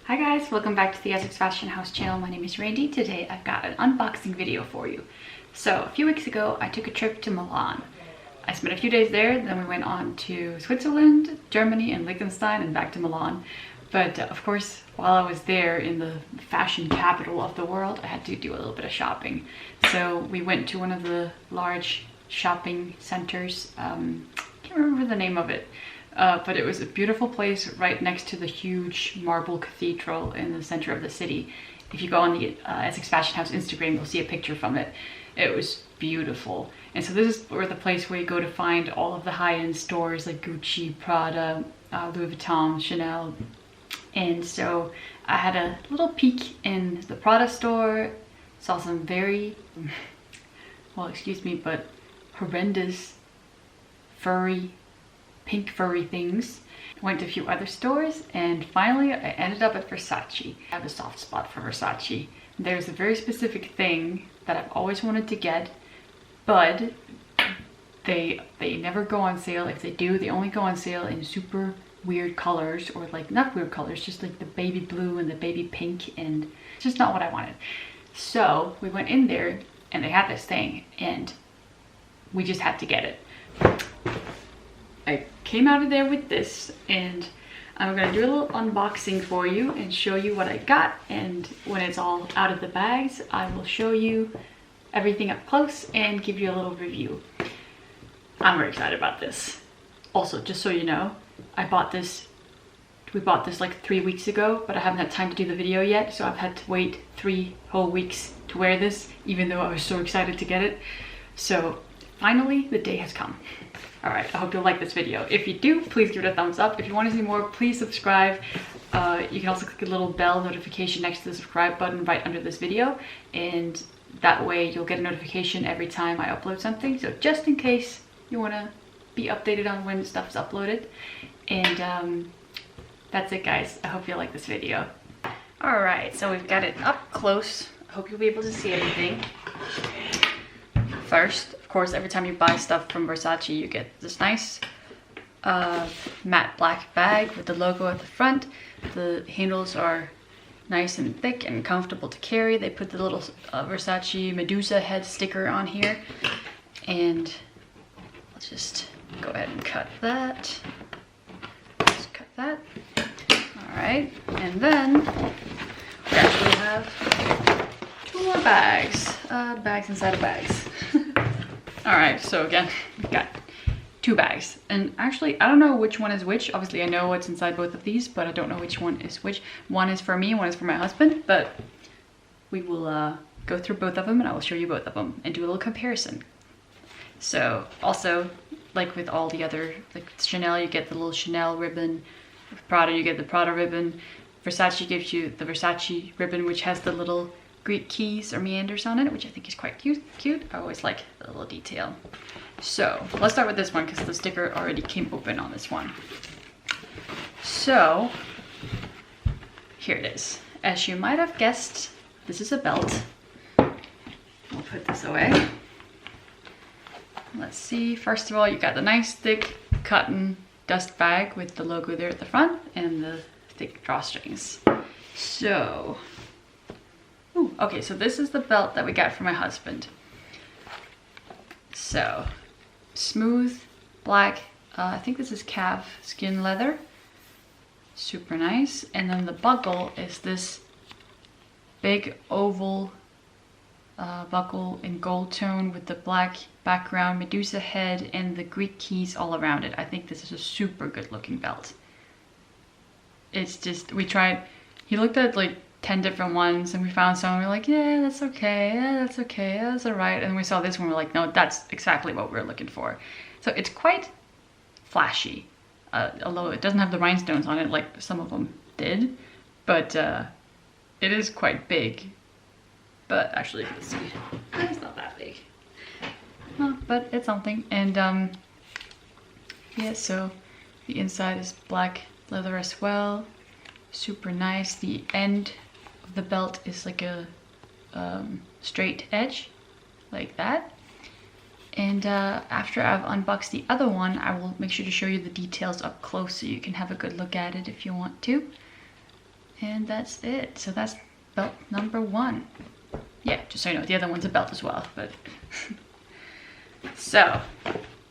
Hi guys, welcome back to the Essex Fashion House channel. My name is Randy. Today I've got an unboxing video for you. So a few weeks ago I took a trip to Milan. I spent a few days there, then we went on to Switzerland, Germany and Liechtenstein and back to Milan. But of course, while I was there in the fashion capital of the world, I had to do a little bit of shopping. So we went to one of the large shopping centers. Can't remember the name of it. But it was a beautiful place right next to the huge marble cathedral in the center of the city. If you go on the Essex Fashion House Instagram, you'll see a picture from it. It was beautiful. And so this is where the place where you go to find all of the high-end stores like Gucci, Prada, Louis Vuitton, Chanel. And so I had a little peek in the Prada store, saw some very, well, excuse me, but horrendous pink furry things. Went to a few other stores and finally I ended up at Versace. I have a soft spot for Versace. There's a very specific thing that I've always wanted to get, but they never go on sale. If they do, they only go on sale in super weird colors, or like not weird colors, just like the baby blue and the baby pink, and it's just not what I wanted. So we went in there and they had this thing and we just had to get it. I came out of there with this and I'm gonna do a little unboxing for you and show you what I got, and when it's all out of the bags I will show you everything up close and give you a little review. I'm very excited about this. Also, just so you know, we bought this like 3 weeks ago, but I haven't had time to do the video yet, so I've had to wait 3 whole weeks to wear this, even though I was so excited to get it. So finally the day has come. Alright, I hope you'll like this video. If you do, please give it a thumbs up. If you want to see more, please subscribe. You can also click the little bell notification next to the subscribe button right under this video, and that way you'll get a notification every time I upload something. So just in case you want to be updated on when stuff's uploaded. And that's it guys. I hope you like this video. Alright, so we've got it up close. I hope you'll be able to see everything. First, of course, every time you buy stuff from Versace, you get this nice matte black bag with the logo at the front. The handles are nice and thick and comfortable to carry. They put the little Versace Medusa head sticker on here. And let's just go ahead and cut that. Just cut that. All right, and then we actually have 2 more bags. Bags inside of bags. All right, so again, we've got 2 bags. And actually, I don't know which one is which. Obviously, I know what's inside both of these, but I don't know which one is which. One is for me, one is for my husband, but we will go through both of them and I will show you both of them and do a little comparison. So also, like with all the other, like Chanel, you get the little Chanel ribbon. With Prada, you get the Prada ribbon. Versace gives you the Versace ribbon, which has the little Greek keys or meanders on it, which I think is quite cute. I always like the little detail. So let's start with this one because the sticker already came open on this one. So here it is. As you might have guessed, this is a belt. We'll put this away. Let's see. First of all, you got the nice thick cotton dust bag with the logo there at the front and the thick drawstrings. So ooh, okay, so this is the belt that we got for my husband. So, smooth, black, I think this is calf skin leather. Super nice. And then the buckle is this big oval buckle in gold tone with the black background, Medusa head, and the Greek keys all around it. I think this is a super good looking belt. It's just, we tried, he looked at like 10 different ones and we found some, we're like, yeah, that's okay, yeah, that's okay, yeah, that's all right. And we saw this one, we're like, no, that's exactly what we're looking for. So it's quite flashy, although it doesn't have the rhinestones on it like some of them did, but it is quite big. But actually, let's see, it's not that big. No, but it's something. And yeah, so the inside is black leather as well. Super nice. The end of the belt is like a straight edge, like that. And after I've unboxed the other one, I will make sure to show you the details up close so you can have a good look at it if you want to. And that's it. So that's belt number 1. Yeah, just so you know, the other one's a belt as well, but so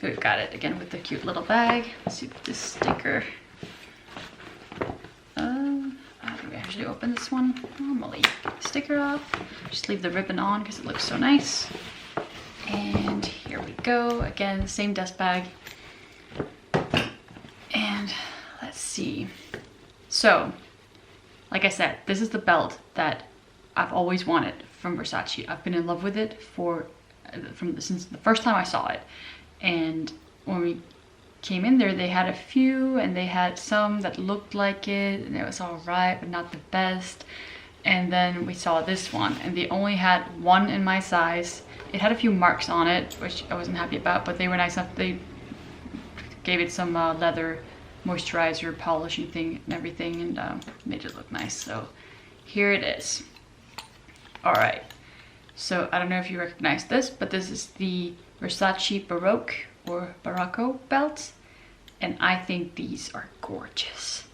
we've got it again with the cute little bag. Let's see if this sticker, how do we actually open this one? Normally, sticker off, just leave the ribbon on because it looks so nice. And here we go, again, same dust bag. And let's see. So, like I said, this is the belt that I've always wanted from Versace. I've been in love with it since the first time I saw it. And when we came in there, they had a few, and they had some that looked like it, and it was all right, but not the best. And then we saw this one, and they only had one in my size. It had a few marks on it, which I wasn't happy about, but they were nice enough. They gave it some leather moisturizer polishing thing and everything, and made it look nice. So here it is. All right, so I don't know if you recognize this, but this is the Versace Baroque or Barocco belt, and I think these are gorgeous.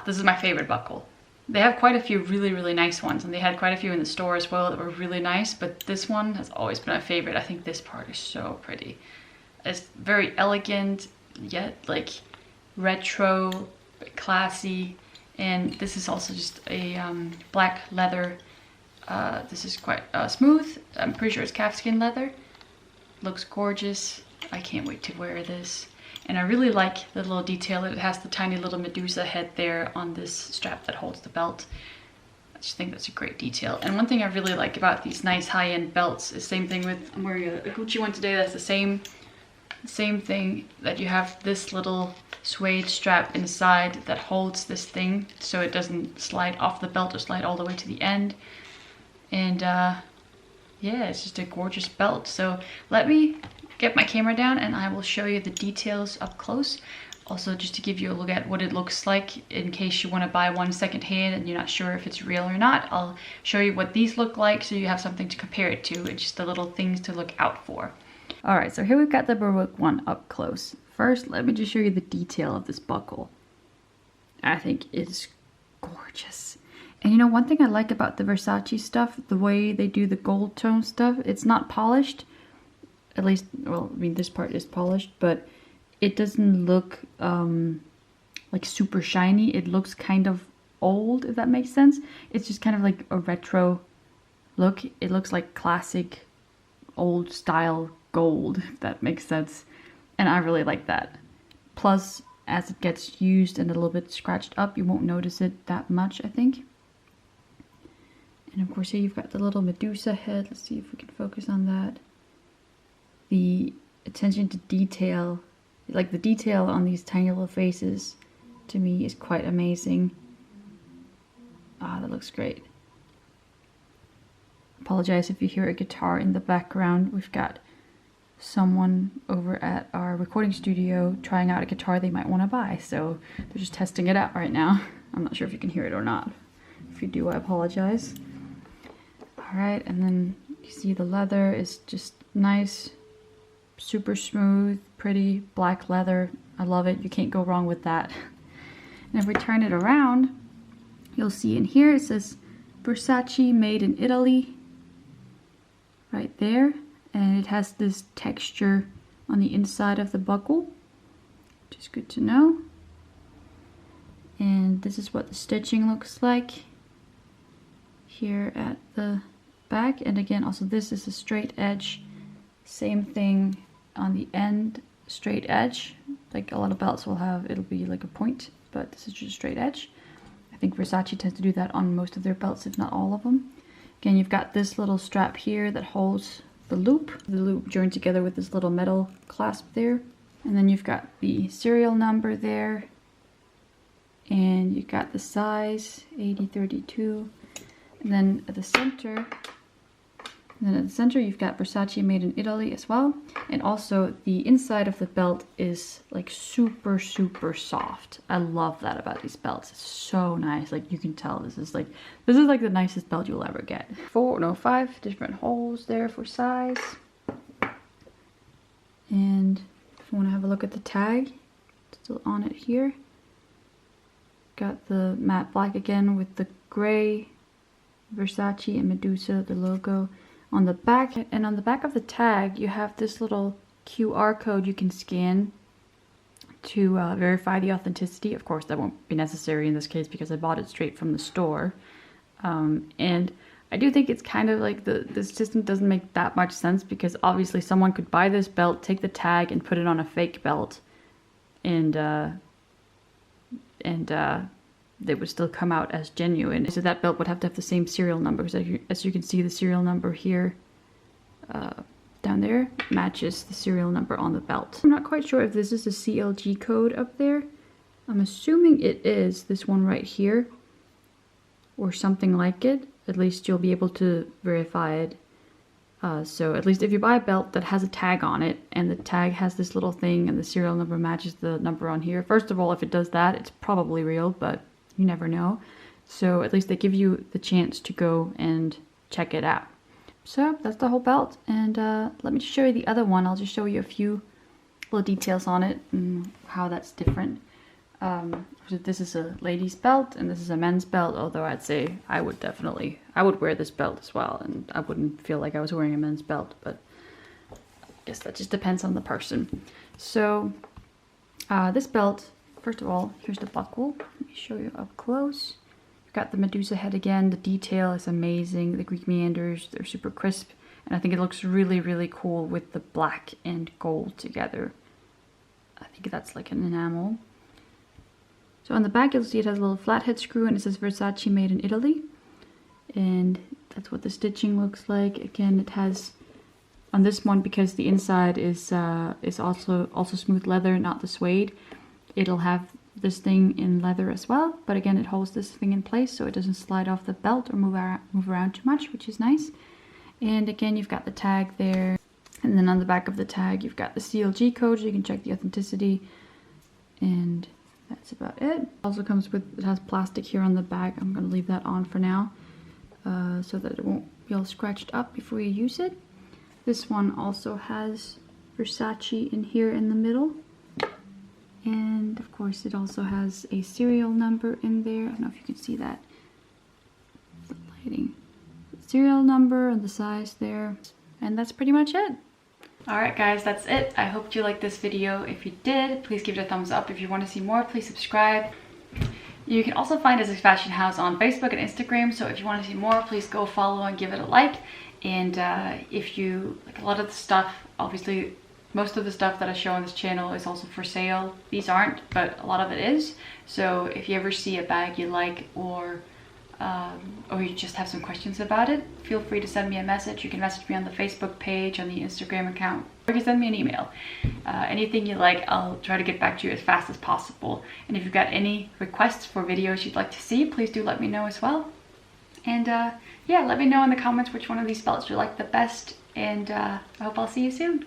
This is my favorite buckle. They have quite a few really nice ones, and they had quite a few in the store as well that were really nice, but this one has always been my favorite. I think this part is so pretty. It's very elegant, yet like retro, classy, and this is also just a black leather. This is quite smooth. I'm pretty sure it's calfskin leather. Looks gorgeous. I can't wait to wear this. And I really like the little detail. It has the tiny little Medusa head there on this strap that holds the belt. I just think that's a great detail. And one thing I really like about these nice high-end belts is same thing with, I'm wearing a Gucci one today. That's the same thing, that you have this little suede strap inside that holds this thing so it doesn't slide off the belt or slide all the way to the end. And yeah, it's just a gorgeous belt. So let me get my camera down and I will show you the details up close. Also, just to give you a look at what it looks like in case you want to buy one secondhand and you're not sure if it's real or not. I'll show you what these look like so you have something to compare it to, and just the little things to look out for. All right, so here we've got the Baroque one up close. First, let me just show you the detail of this buckle. I think it's gorgeous. And you know, one thing I like about the Versace stuff, the way they do the gold tone stuff, it's not polished. At least, well, I mean, this part is polished, but it doesn't look like super shiny. It looks kind of old, if that makes sense. It's just kind of like a retro look. It looks like classic old style gold, if that makes sense. And I really like that. Plus, as it gets used and a little bit scratched up, you won't notice it that much, I think. And of course here you've got the little Medusa head. Let's see if we can focus on that. The attention to detail, like the detail on these tiny little faces, to me is quite amazing. That looks great. Apologize if you hear a guitar in the background. We've got someone over at our recording studio trying out a guitar they might want to buy, so they're just testing it out right now. I'm not sure if you can hear it or not. If you do, I apologize. Alright, and then you see the leather is just nice, super smooth, pretty black leather. I love it. You can't go wrong with that. And if we turn it around, you'll see in here it says Versace made in Italy right there, and it has this texture on the inside of the buckle, which is good to know. And this is what the stitching looks like here at the back. And again, also this is a straight edge, same thing on the end, straight edge. Like a lot of belts will have, it'll be like a point, but this is just a straight edge. I think Versace tends to do that on most of their belts, if not all of them. Again, you've got this little strap here that holds the loop joined together with this little metal clasp there. And then you've got the serial number there, and you've got the size 8032. And then at the center, you've got Versace made in Italy as well. And also the inside of the belt is like super soft. I love that about these belts. It's so nice. Like you can tell this is like the nicest belt you'll ever get. 5 different holes there for size. And if you want to have a look at the tag, it's still on it here. Got the matte black again with the gray Versace and Medusa, the logo on the back. And on the back of the tag, you have this little QR code you can scan to verify the authenticity. Of course, that won't be necessary in this case because I bought it straight from the store. And I do think it's kind of like the system doesn't make that much sense, because obviously someone could buy this belt, take the tag, and put it on a fake belt, and they would still come out as genuine. So that belt would have to have the same serial number. So as you can see, the serial number here down there matches the serial number on the belt. I'm not quite sure if this is a CLG code up there. I'm assuming it is this one right here, or something like it. At least you'll be able to verify it. So at least if you buy a belt that has a tag on it, and the tag has this little thing and the serial number matches the number on here, first of all, if it does that, it's probably real, but you never know. So at least they give you the chance to go and check it out. So that's the whole belt, and let me just show you the other one. I'll just show you a few little details on it and how that's different. So this is a lady's belt and this is a men's belt, although I'd say I would wear this belt as well, and I wouldn't feel like I was wearing a men's belt, but I guess that just depends on the person. So this belt, first of all, here's the buckle. Let me show you up close. You've got the Medusa head again. The detail is amazing. The Greek meanders, they're super crisp, and I think it looks really, really cool with the black and gold together. I think that's like an enamel. So on the back, you'll see it has a little flathead screw, and it says Versace made in Italy. And that's what the stitching looks like. Again, it has, on this one, because the inside is also smooth leather, not the suede, it'll have this thing in leather as well. But again, it holds this thing in place so it doesn't slide off the belt or move around too much, which is nice. And again, you've got the tag there. And then on the back of the tag, you've got the CLG code so you can check the authenticity. And that's about it. Also comes with, it has plastic here on the back. I'm going to leave that on for now so that it won't be all scratched up before you use it. This one also has Versace in here in the middle. And of course it also has a serial number in there. I don't know if you can see that. The lighting. Serial number and the size there. And that's pretty much it. Alright guys, that's it. I hope you liked this video. If you did, please give it a thumbs up. If you want to see more, please subscribe. You can also find us as Fashion House on Facebook and Instagram, so if you want to see more, please go follow and give it a like. And if you like a lot of the stuff, obviously most of the stuff that I show on this channel is also for sale. These aren't, but a lot of it is. So if you ever see a bag you like, or you just have some questions about it, feel free to send me a message. You can message me on the Facebook page, on the Instagram account, or you can send me an email. Anything you like, I'll try to get back to you as fast as possible. And if you've got any requests for videos you'd like to see, please do let me know as well. And yeah, let me know in the comments which one of these belts you like the best, and I hope I'll see you soon.